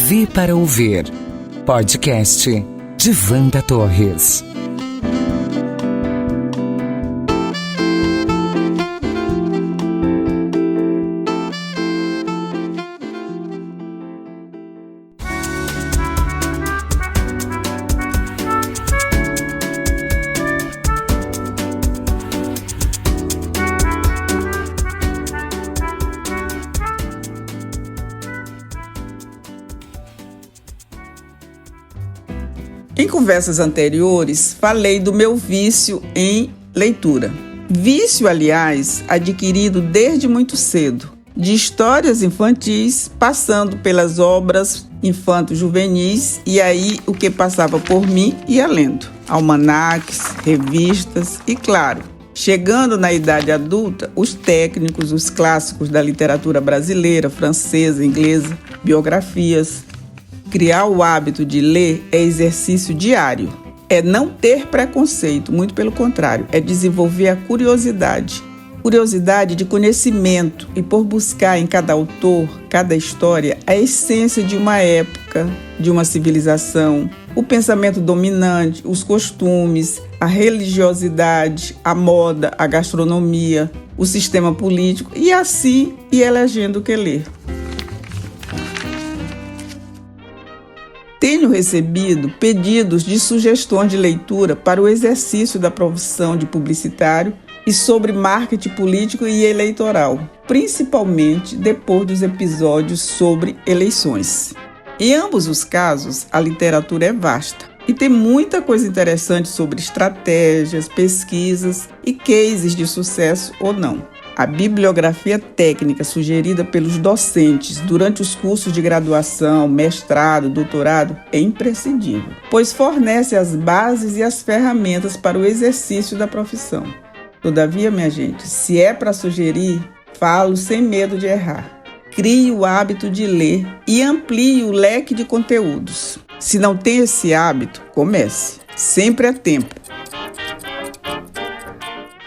TV para ouvir. Podcast de Wanda Torres. Em conversas anteriores, falei do meu vício em leitura. Vício, aliás, adquirido desde muito cedo, de histórias infantis, passando pelas obras infanto-juvenis, e aí o que passava por mim ia lendo. Almanaques, revistas e, claro, chegando na idade adulta, os técnicos, os clássicos da literatura brasileira, francesa, inglesa, biografias. Criar o hábito de ler é exercício diário. É não ter preconceito, muito pelo contrário, é desenvolver a curiosidade. Curiosidade de conhecimento e por buscar em cada autor, cada história, a essência de uma época, de uma civilização, o pensamento dominante, os costumes, a religiosidade, a moda, a gastronomia, o sistema político e assim ir elegendo o que ler. Tenho recebido pedidos de sugestões de leitura para o exercício da profissão de publicitário e sobre marketing político e eleitoral, principalmente depois dos episódios sobre eleições. Em ambos os casos, a literatura é vasta e tem muita coisa interessante sobre estratégias, pesquisas e cases de sucesso ou não. A bibliografia técnica sugerida pelos docentes durante os cursos de graduação, mestrado, doutorado é imprescindível, pois fornece as bases e as ferramentas para o exercício da profissão. Todavia, minha gente, se é para sugerir, falo sem medo de errar. Crie o hábito de ler e amplie o leque de conteúdos. Se não tem esse hábito, comece. Sempre é tempo.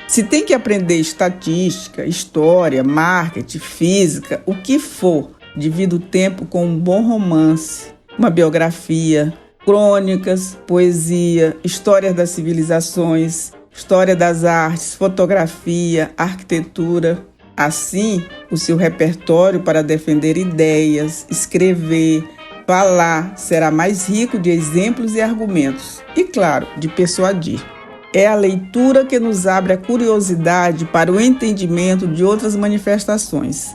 Se tem que aprender estatística, história, marketing, física, o que for, divida o tempo com um bom romance, uma biografia, crônicas, poesia, histórias das civilizações, história das artes, fotografia, arquitetura. Assim, o seu repertório para defender ideias, escrever, falar será mais rico de exemplos e argumentos e, claro, de persuadir. É a leitura que nos abre a curiosidade para o entendimento de outras manifestações,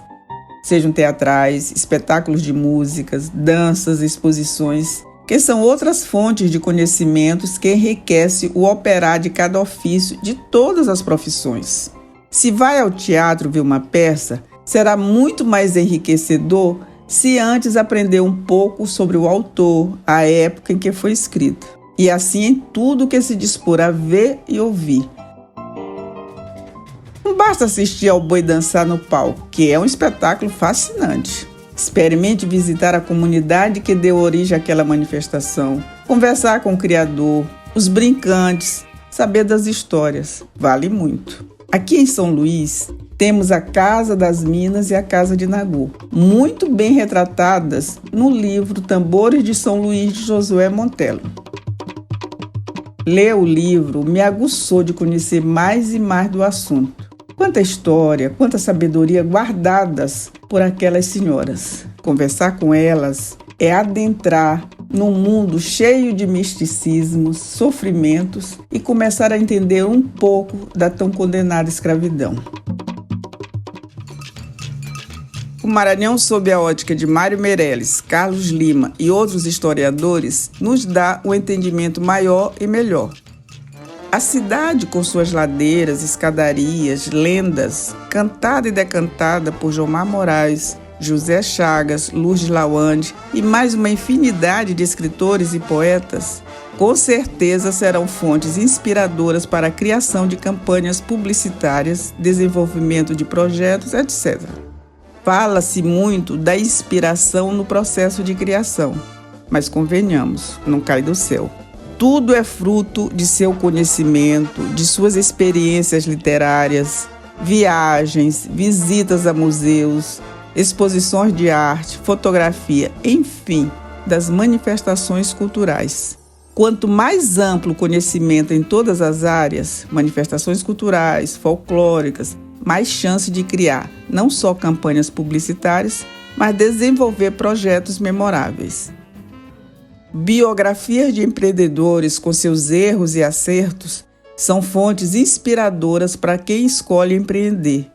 sejam teatrais, espetáculos de músicas, danças, exposições, que são outras fontes de conhecimentos que enriquecem o operar de cada ofício de todas as profissões. Se vai ao teatro ver uma peça, será muito mais enriquecedor se antes aprender um pouco sobre o autor, a época em que foi escrita. E assim em tudo que se dispor a ver e ouvir. Não basta assistir ao boi dançar no palco, que é um espetáculo fascinante. Experimente visitar a comunidade que deu origem àquela manifestação, conversar com o criador, os brincantes, saber das histórias. Vale muito. Aqui em São Luís, temos a Casa das Minas e a Casa de Nagô, muito bem retratadas no livro Tambores de São Luís, de Josué Montelo. Ler o livro me aguçou de conhecer mais e mais do assunto. Quanta história, quanta sabedoria guardadas por aquelas senhoras. Conversar com elas é adentrar num mundo cheio de misticismos, sofrimentos e começar a entender um pouco da tão condenada escravidão. O Maranhão, sob a ótica de Mário Meirelles, Carlos Lima e outros historiadores, nos dá um entendimento maior e melhor. A cidade, com suas ladeiras, escadarias, lendas, cantada e decantada por Jomar Moraes, José Chagas, Lourdes Lawande e mais uma infinidade de escritores e poetas, com certeza serão fontes inspiradoras para a criação de campanhas publicitárias, desenvolvimento de projetos, etc. Fala-se muito da inspiração no processo de criação, mas convenhamos, não cai do céu. Tudo é fruto de seu conhecimento, de suas experiências literárias, viagens, visitas a museus, exposições de arte, fotografia, enfim, das manifestações culturais. Quanto mais amplo o conhecimento em todas as áreas, manifestações culturais, folclóricas, mais chance de criar não só campanhas publicitárias, mas desenvolver projetos memoráveis. Biografias de empreendedores com seus erros e acertos são fontes inspiradoras para quem escolhe empreender.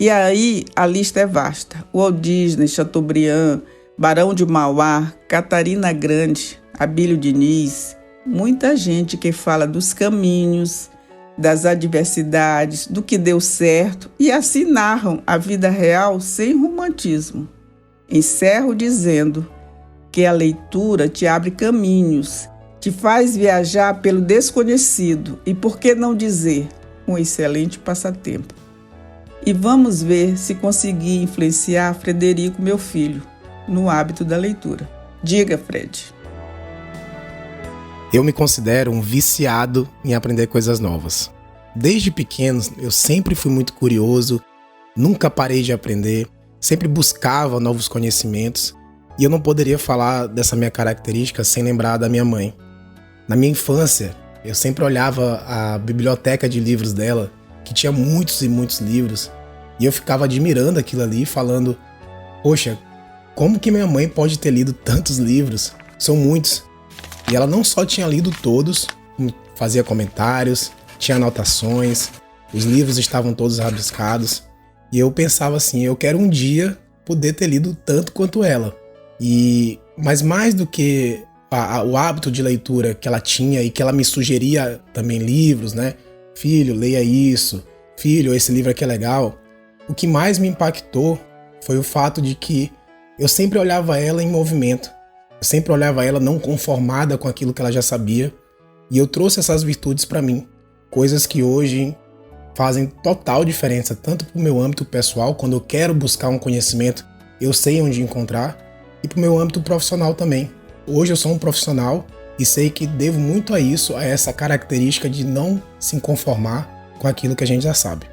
E aí a lista é vasta. Walt Disney, Chateaubriand, Barão de Mauá, Catarina Grande, Abílio Diniz, muita gente que fala dos caminhos, das adversidades, do que deu certo e assim narram a vida real sem romantismo. Encerro dizendo que a leitura te abre caminhos, te faz viajar pelo desconhecido e, por que não dizer, um excelente passatempo. E vamos ver se consegui influenciar Frederico, meu filho, no hábito da leitura. Diga, Fred. Eu me considero um viciado em aprender coisas novas. Desde pequeno, eu sempre fui muito curioso, nunca parei de aprender, sempre buscava novos conhecimentos e eu não poderia falar dessa minha característica sem lembrar da minha mãe. Na minha infância, eu sempre olhava a biblioteca de livros dela, que tinha muitos e muitos livros, e eu ficava admirando aquilo ali, falando: poxa, como que minha mãe pode ter lido tantos livros? São muitos. E ela não só tinha lido todos, como fazia comentários, tinha anotações, os livros estavam todos rabiscados. E eu pensava assim, eu quero um dia poder ter lido tanto quanto ela. Mas mais do que o hábito de leitura que ela tinha e que ela me sugeria também livros, né? Filho, leia isso. Filho, esse livro aqui é legal. O que mais me impactou foi o fato de que eu sempre olhava ela em movimento. Eu sempre olhava ela não conformada com aquilo que ela já sabia. E eu trouxe essas virtudes para mim. Coisas que hoje fazem total diferença, tanto para o meu âmbito pessoal, quando eu quero buscar um conhecimento, eu sei onde encontrar, e para o meu âmbito profissional também. Hoje eu sou um profissional e sei que devo muito a isso, a essa característica de não se conformar com aquilo que a gente já sabe.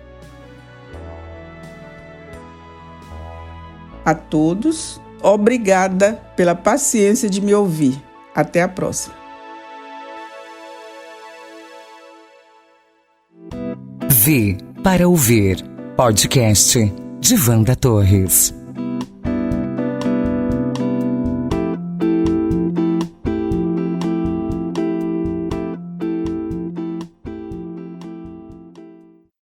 A todos, obrigada pela paciência de me ouvir. Até a próxima. V para ouvir. Podcast de Wanda Torres.